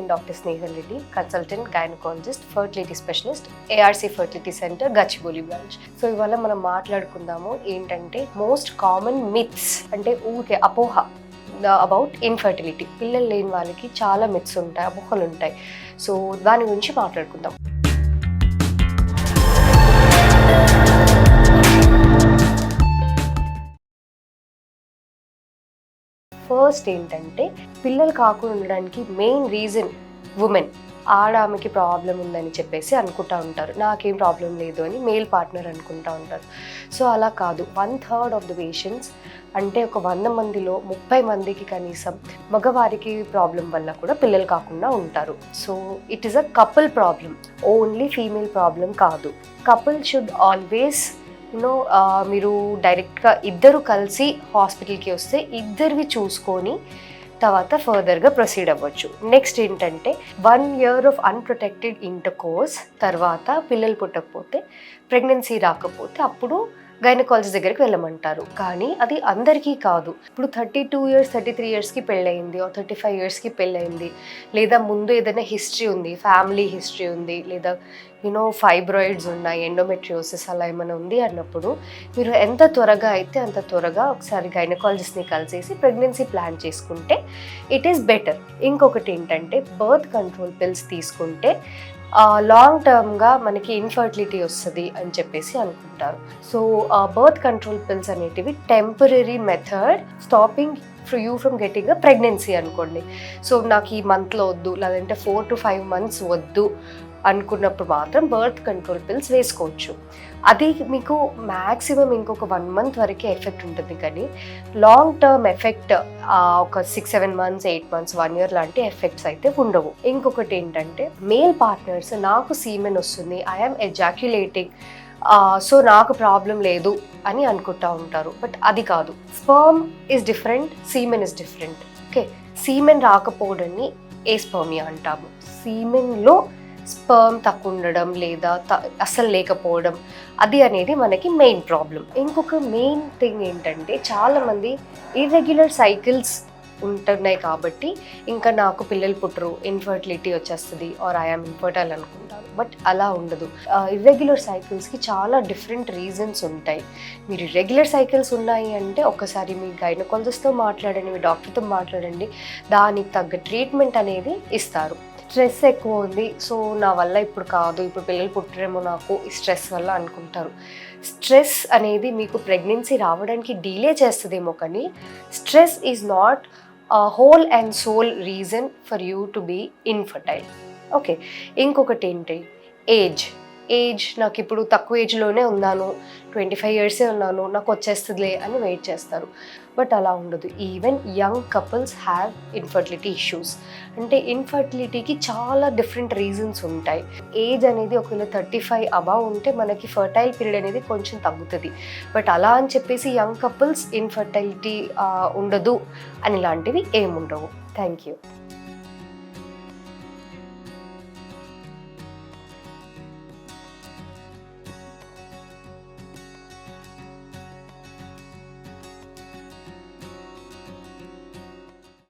నేను doctor Snehal Reddy, consultant gynaecologist, fertility specialist, ARC fertility centre, Gachibowli branch. So ఇవాళ మనం మాట్లాడుకుందాము ఏంటంటే మోస్ట్ కామన్ మిత్స్, అంటే ఊరికే అపోహ అబౌట్ ఇన్ఫర్టిలిటీ. పిల్లలు లేని వాళ్ళకి చాలా మిత్స్ ఉంటాయి, అపోహలు ఉంటాయి. సో దాని గురించి మాట్లాడుకుందాం. ఫస్ట్ ఏంటంటే పిల్లలు కాకుండా ఉండడానికి మెయిన్ రీజన్ ఉమెన్. ఆమెకి ప్రాబ్లం ఉందని చెప్పేసి అనుకుంటా ఉంటారు, నాకేం ప్రాబ్లం లేదు అని మేల్ పార్ట్నర్ అనుకుంటా ఉంటారు. సో అలా కాదు. 1/3 ఆఫ్ ద పేషెంట్స్, అంటే ఒక 100 మందిలో 30 మందికి కనీసం మగవారికి ప్రాబ్లం వల్ల కూడా పిల్లలు కాకుండా ఉంటారు. So it is a couple problem, only female problem కాదు. కపుల్ షుడ్ ఆల్వేస్ మీరు డైరెక్ట్గా ఇద్దరు కలిసి హాస్పిటల్కి వస్తే ఇద్దరివి చూసుకొని తర్వాత ఫర్దర్గా ప్రొసీడ్ అవ్వచ్చు. నెక్స్ట్ ఏంటంటే 1 ఇయర్ ఆఫ్ అన్ప్రొటెక్టెడ్ ఇంటర్కోర్స్ తర్వాత పిల్లలు పుట్టకపోతే, ప్రెగ్నెన్సీ రాకపోతే అప్పుడు గైనకాలజిస్ట్ దగ్గరికి వెళ్ళమంటారు. కానీ అది అందరికీ కాదు. ఇప్పుడు 32 ఇయర్స్ 33 ఇయర్స్కి పెళ్ళయింది, 35 ఇయర్స్కి పెళ్ళయింది, లేదా ముందు ఏదైనా హిస్టరీ ఉంది, ఫ్యామిలీ హిస్టరీ ఉంది, లేదా ఫైబ్రాయిడ్స్ ఉన్నాయి, ఎండోమెట్రియోసిస్ అలా ఏమైనా ఉంది అన్నప్పుడు మీరు ఎంత త్వరగా అయితే అంత త్వరగా ఒకసారి గైనకాలజిస్ట్ని కలిసేసి ప్రెగ్నెన్సీ ప్లాన్ చేసుకుంటే ఇట్ ఈస్ బెటర్. ఇంకొకటి ఏంటంటే బర్త్ కంట్రోల్ పిల్స్ తీసుకుంటే లాంగ్ టర్మ్గా మనకి ఇన్ఫర్టిలిటీ వస్తుంది అని చెప్పేసి అనుకుంటారు. సో బర్త్ కంట్రోల్ పిల్స్ అనేటివి temporary method stopping you from getting a pregnancy అనుకోండి. సో నాకు ఈ మంత్లో వద్దు, లేదంటే 4 to 5 months వద్దు అనుకున్నప్పుడు మాత్రం బర్త్ కంట్రోల్ పిల్స్ వేసుకోవచ్చు. అది మీకు మ్యాక్సిమం ఇంకొక 1 month వరకే ఎఫెక్ట్ ఉంటుంది, కానీ లాంగ్ టర్మ్ ఎఫెక్ట్ ఒక 6-7 months 8 months 1 year లాంటి ఎఫెక్ట్స్ అయితే ఉండవు. ఇంకొకటి ఏంటంటే మేల్ పార్ట్నర్స్, నాకు సీమెన్ వస్తుంది, ఐఎమ్ ఎజాక్యులేటింగ్, సో నాకు ప్రాబ్లం లేదు అని అనుకుంటా ఉంటారు. బట్ అది కాదు. Sperm is different, semen is different. Okay, semen రాకపోవడాన్ని ఏస్పర్మియా అంటాము. సీమెన్లో స్పర్మ్ తక్కువ ఉండడం లేదా అస్సలు లేకపోవడం, అది అనేది మనకి మెయిన్ ప్రాబ్లం. ఇంకొక మెయిన్ థింగ్ ఏంటంటే చాలామంది ఇర్రెగ్యులర్ సైకిల్స్ ఉంటున్నాయి కాబట్టి ఇంకా నాకు పిల్లలు పుట్టరు, ఇన్ఫర్టిలిటీ వచ్చేస్తుంది, ఆర్ ఐఎమ్ ఇన్ఫర్టైల్ అనుకుంటారు. బట్ అలా ఉండదు. ఇర్రెగ్యులర్ సైకిల్స్కి చాలా డిఫరెంట్ రీజన్స్ ఉంటాయి. మీరు ఇర్రెగ్యులర్ సైకిల్స్ ఉన్నాయి అంటే ఒకసారి మీ గైనకాలజిస్ట్తో మాట్లాడండి, మీ డాక్టర్తో మాట్లాడండి, దానికి తగ్గ ట్రీట్మెంట్ అనేది ఇస్తారు. స్ట్రెస్ ఎక్కువ ఉంది, సో నా వల్ల ఇప్పుడు కాదు, ఇప్పుడు పిల్లలు పుట్టరేమో నాకు ఈ స్ట్రెస్ వల్ల అనుకుంటారు. స్ట్రెస్ అనేది మీకు ప్రెగ్నెన్సీ రావడానికి డిలే చేస్తుందేమో, కానీ stress is not whole and sole reason for you to be infertile. Okay, ఇంకొకటి ఏంటి, ఏజ్ నాకు ఇప్పుడు తక్కువ ఏజ్లోనే ఉన్నాను, 25 years ఉన్నాను, నాకు వచ్చేస్తుందిలే అని వెయిట్ చేస్తారు. బట్ అలా ఉండదు. Even young couples have infertility issues. అంటే ఇన్ఫర్టిలిటీకి చాలా డిఫరెంట్ రీజన్స్ ఉంటాయి. ఏజ్ అనేది ఒకవేళ 35 అబవ్ ఉంటే మనకి ఫర్టైల్ పీరియడ్ అనేది కొంచెం తగ్గుతుంది. బట్ అలా అని చెప్పేసి యంగ్ కపుల్స్ ఇన్ఫర్టిలిటీ ఉండదు అని లాంటివి ఏముండవు. Thank you.